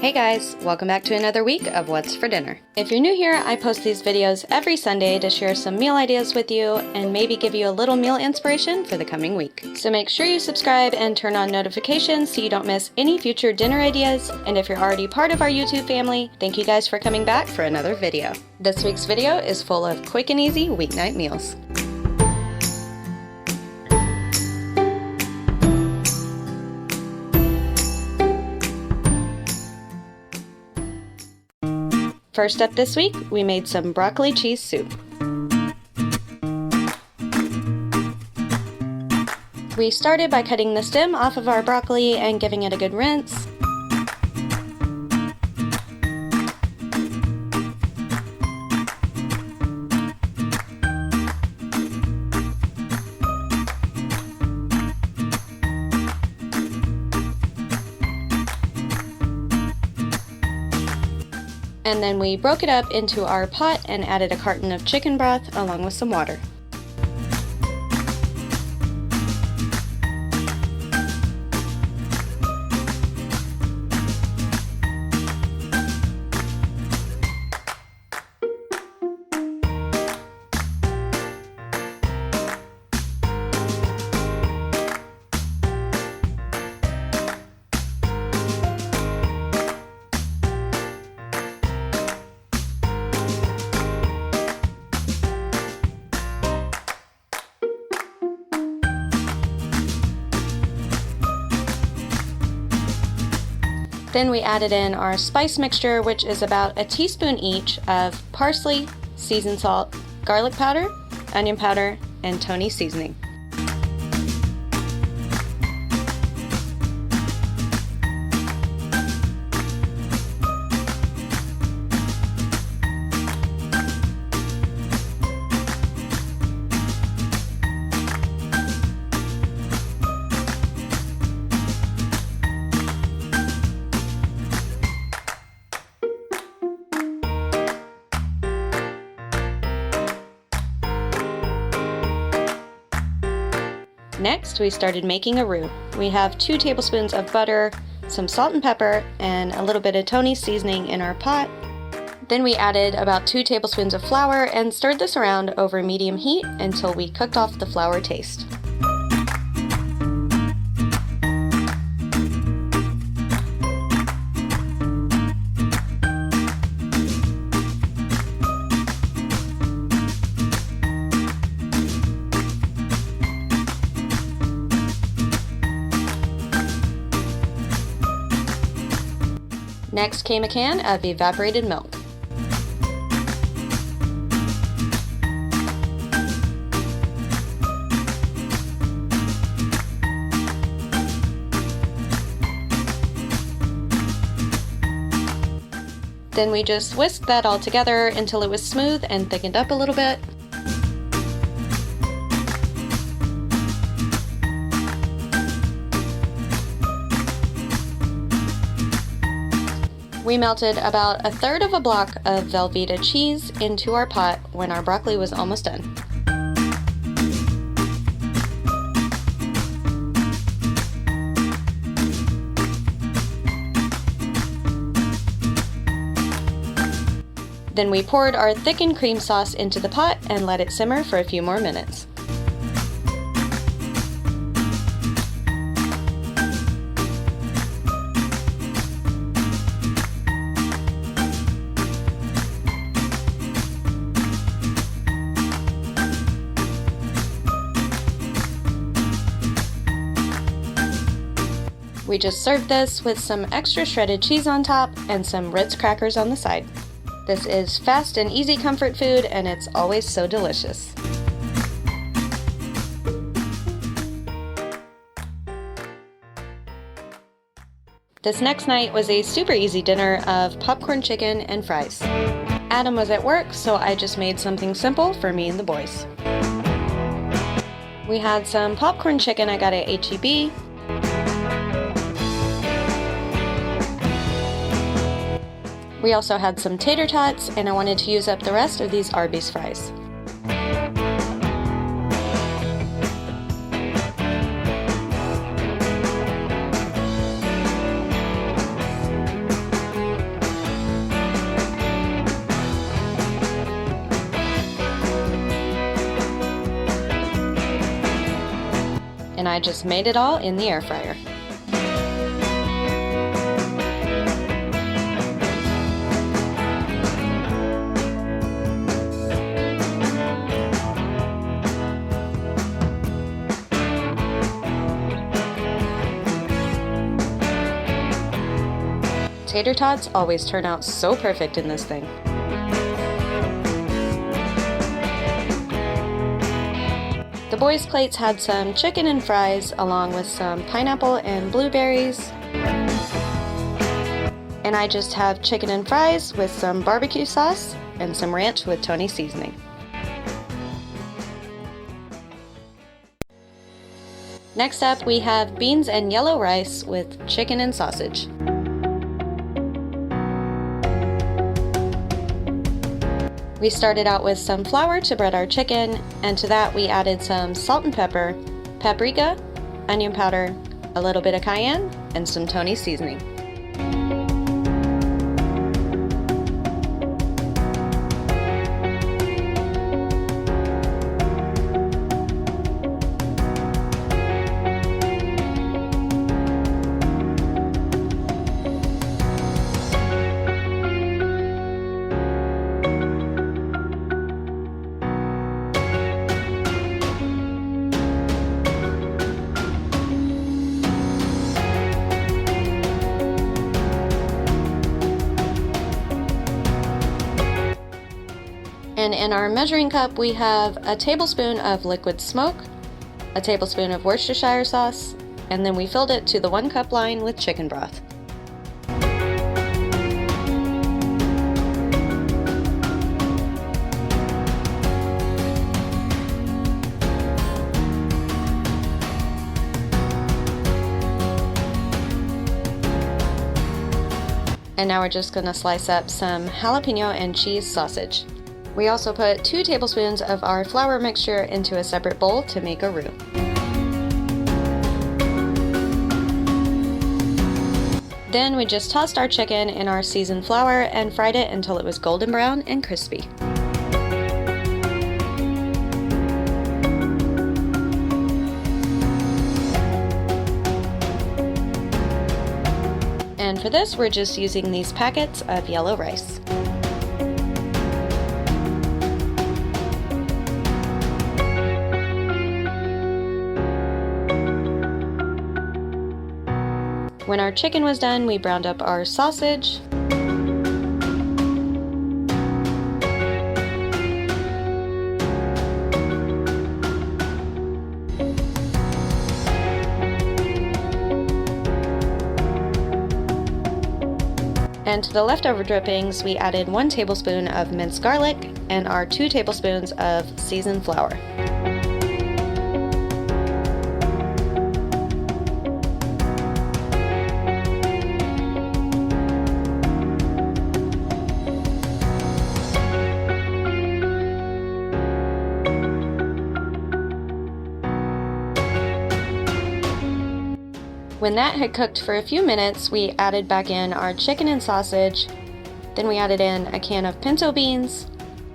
Hey guys, welcome back to another week of What's for Dinner. If you're new here, I post these videos every Sunday to share some meal ideas with you and maybe give you a little meal inspiration for the coming week. So make sure you subscribe and turn on notifications so you don't miss any future dinner ideas. And if you're already part of our YouTube family, thank you guys for coming back for another video. This week's video is full of quick and easy weeknight meals. First up this week, we made some broccoli cheese soup. We started by cutting the stem off of our broccoli and giving it a good rinse. And then we broke it up into our pot and added a carton of chicken broth along with some water. Then we added in our spice mixture, which is about a teaspoon each of parsley, seasoned salt, garlic powder, onion powder, and Tony seasoning. Next, we started making a roux. We have 2 tablespoons of butter, some salt and pepper, and a little bit of Tony seasoning in our pot. Then we added about 2 tablespoons of flour and stirred this around over medium heat until we cooked off the flour taste. Next came a can of evaporated milk. Then we just whisked that all together until it was smooth and thickened up a little bit. We melted about 1/3 of a block of Velveeta cheese into our pot when our broccoli was almost done. Then we poured our thickened cream sauce into the pot and let it simmer for a few more minutes. We just served this with some extra shredded cheese on top and some Ritz crackers on the side. This is fast and easy comfort food, and it's always so delicious. This next night was a super easy dinner of popcorn chicken and fries. Adam was at work, so I just made something simple for me and the boys. We had some popcorn chicken I got at H-E-B. We also had some tater tots, and I wanted to use up the rest of these Arby's fries. and I just made it all in the air fryer. Tater tots always turn out so perfect in this thing. The boys' plates had some chicken and fries along with some pineapple and blueberries. And I just have chicken and fries with some barbecue sauce and some ranch with Tony seasoning. Next up, we have beans and yellow rice with chicken and sausage. We started out with some flour to bread our chicken, and to that we added some salt and pepper, paprika, onion powder, a little bit of cayenne, and some Tony seasoning. And in our measuring cup, we have a tablespoon of liquid smoke, a tablespoon of Worcestershire sauce, and then we filled it to the 1 cup line with chicken broth. And now we're just going to slice up some jalapeno and cheese sausage. We also put 2 tablespoons of our flour mixture into a separate bowl to make a roux. Then we just tossed our chicken in our seasoned flour and fried it until it was golden brown and crispy. And for this, we're just using these packets of yellow rice. When our chicken was done, we browned up our sausage. And to the leftover drippings, we added 1 tablespoon of minced garlic and our 2 tablespoons of seasoned flour. When that had cooked for a few minutes, we added back in our chicken and sausage. Then we added in a can of pinto beans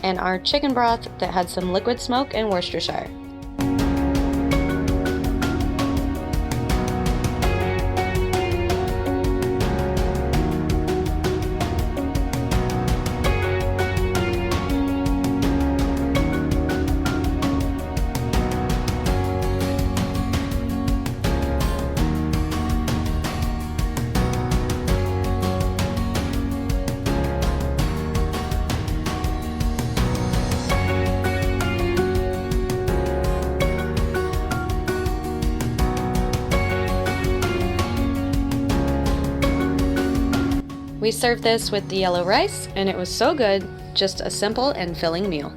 and our chicken broth that had some liquid smoke and Worcestershire. We served this with the yellow rice, and it was so good, just a simple and filling meal.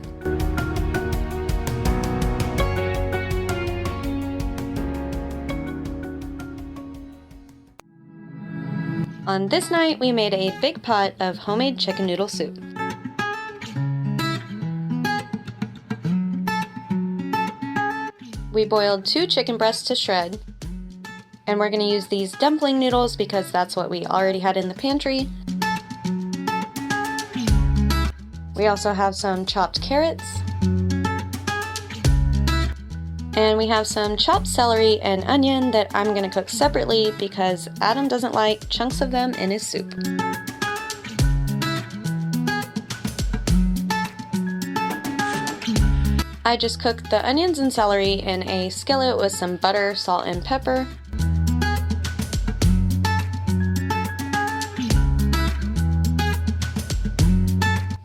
On this night, we made a big pot of homemade chicken noodle soup. We boiled 2 chicken breasts to shred, and we're going to use these dumpling noodles because that's what we already had in the pantry. We also have some chopped carrots And we have some chopped celery and onion that I'm going to cook separately because Adam doesn't like chunks of them in his soup. I just cooked the onions and celery in a skillet with some butter, salt, and pepper.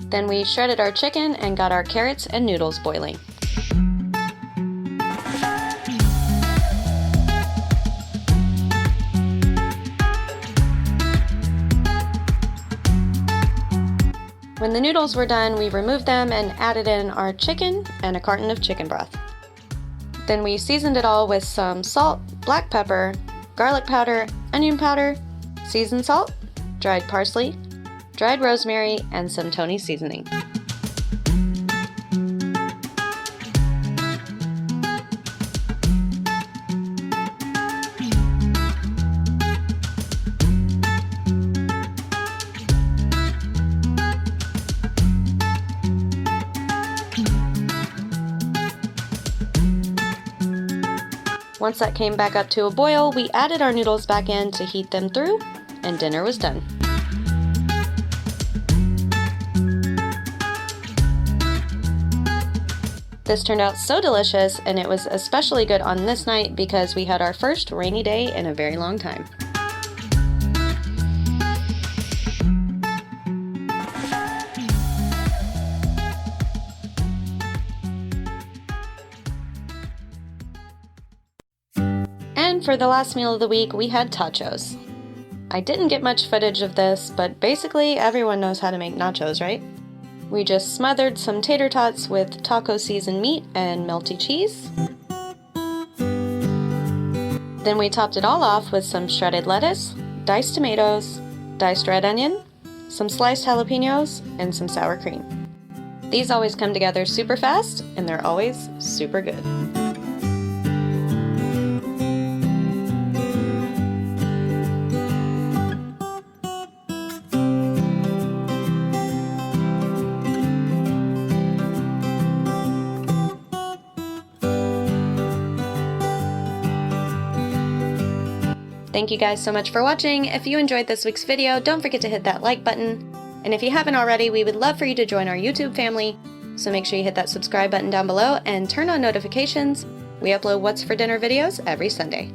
Then we shredded our chicken and got our carrots and noodles boiling. When the noodles were done, we removed them and added in our chicken and a carton of chicken broth. Then we seasoned it all with some salt, black pepper, garlic powder, onion powder, seasoned salt, dried parsley, dried rosemary, and some Tony seasoning. Once that came back up to a boil, we added our noodles back in to heat them through, and dinner was done. This turned out so delicious, and it was especially good on this night because we had our first rainy day in a very long time. And for the last meal of the week, we had Totchos. I didn't get much footage of this, but basically everyone knows how to make nachos, right? We just smothered some tater tots with taco seasoned meat and melty cheese. Then we topped it all off with some shredded lettuce, diced tomatoes, diced red onion, some sliced jalapenos, and some sour cream. These always come together super fast, and they're always super good. Thank you guys so much for watching. If you enjoyed this week's video, don't forget to hit that like button. And if you haven't already, we would love for you to join our YouTube family. So make sure you hit that subscribe button down below and turn on notifications. We upload What's for Dinner videos every Sunday.